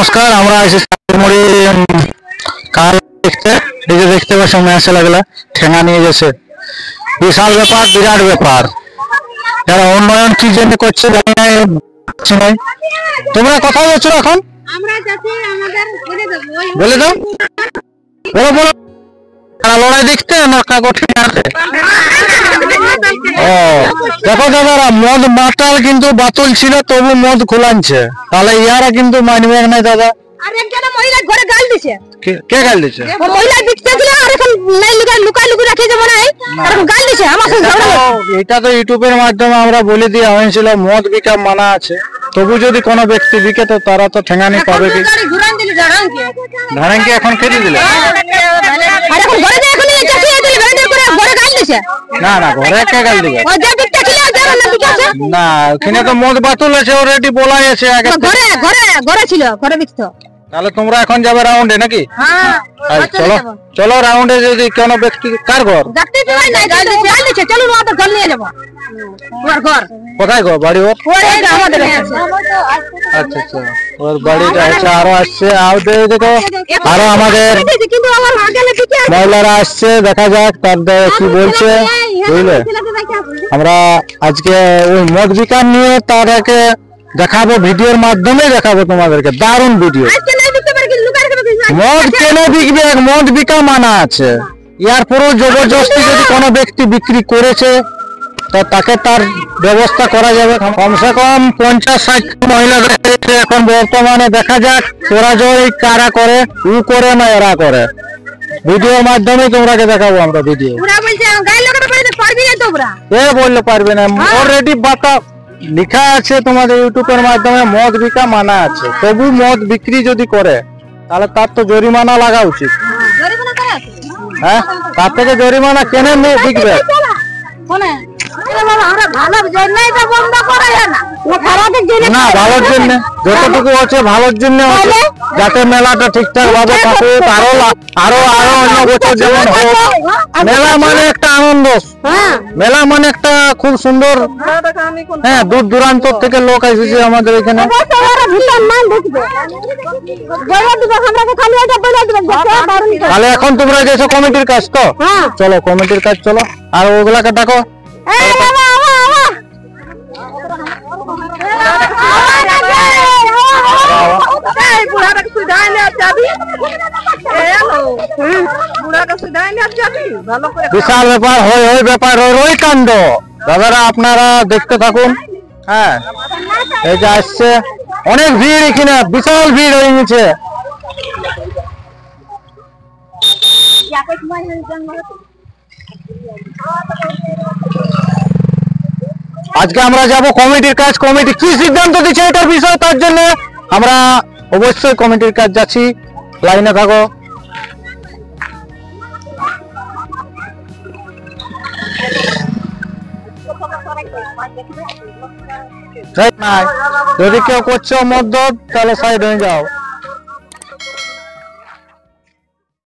নমস্কার, আমরা এসেছি কার দেখতে দেখতে পাচ্ছি ম্যাচ লাগলা ঠেঙা নিয়ে গেছে। বিশাল ব্যাপার, বিরাট ব্যাপার। যারা উন্নয়ন কি জন্য করছে জানি না। তোমরা কোথায় যাচ্ছ এখন? বলে দাও, বলো বলো। লড়াই দেখতে না কাগজ? ও দেখো দাদারা, মদ মাতাল কিন্তু বাতুল ছিল, তবু মদ খোলানছে। তাহলে ইয়ারা কিন্তু মানবে না দাদা। কে গাল দিছে? এটা তো ইউটিউবের মাধ্যমে আমরা বলে দিয়ে হয়েছিল মদ বিকা মানা আছে, তবু যদি কোনো ব্যক্তি বিকে তো তারা তো ঠেঙানি পাবে কি? ধারাঙ্কি এখন খেতে দিলে না না, ঘরে কে গাল দিবে? না, ওখানে তো মদ বাতুল আছে, অলরেডি বলাই আছে আগে। ঘরে ছিল, ঘরে বিকতো। তাহলে তোমরা এখন যাবে রাউন্ডে নাকি? চলো চলো রাউন্ডে। যদি কোন ব্যক্তি কার ঘর কোথায় ঘর বাড়ি ওর? আচ্ছা আচ্ছা, ওর বাড়িটা আছে। আরো আসছে, দেখো আরো আমাদের মহিলারা আসছে। দেখা যাক তার কি বলছে, বুঝলে? আমরা আজকে ওই মদ বিকার নিয়ে তাদেরকে দেখাবো, ভিডিওর মাধ্যমে দেখাবো তোমাদেরকে। দারুণ ভিডিও। মদ কেন বিকবে? মদ বিকা মানা আছে। ইয়ার পরেও জবরদস্তি যদি কোনো ব্যক্তি বিক্রি করেছে তো তাকে তার ব্যবস্থা করা যাবে। কমসে কম 50-60 মহিলা রয়েছে এখন বর্তমানে। দেখা যাক পরাজয় কারা করে, ও করে না এরা করে। ভিডিওর মাধ্যমে তোমরাকে দেখাবো আমরা ভিডিও। কে বললে পারবে না? অলরেডি বাতা লিখা আছে তোমাদের ইউটিউবের মাধ্যমে মদ বিকা মানা আছে, তবু মদ বিক্রি যদি করে তাহলে তার তো জরিমানা লাগা উচিত। হ্যাঁ, তার থেকে জরিমানা কেন বিকবে? না, ভালোর জন্য যতটুকু হচ্ছে ভালোর জন্য হচ্ছে, যাতে মেলাটা ঠিকঠাক ভাবে থাকুক। আরো অন্য বছর যেমন হোক। মেলা মানে একটা আনন্দ, মেলা মানে একটা খুব সুন্দর। হ্যাঁ, দূর দূরান্ত থেকে লোক এসেছে আমাদের এখানে। তাহলে এখন তোমরা গেছো কমিটির কাজ তো? চলো কমিটির কাজ চলো, আর ওগুলাকে ডাকো। বিশাল ব্যাপার, হই ব্যাপার, ওই কাণ্ড। দাদারা আপনারা দেখতে থাকুন। হ্যাঁ, এই যে আসছে, অনেক ভিড় এখানে, বিশাল ভিড় হয়ে গেছে। আজকে আমরা যাব কমিটির কাজ। কমিটি কি সিদ্ধান্ত দিচ্ছে এটার বিষয়, তার জন্য আমরা অবশ্যই কমিটির কাজ যাচ্ছি। লাইনে থাকো। যদি কেউ করছো মদ্যপ তাহলে সাইড হয়ে যাও।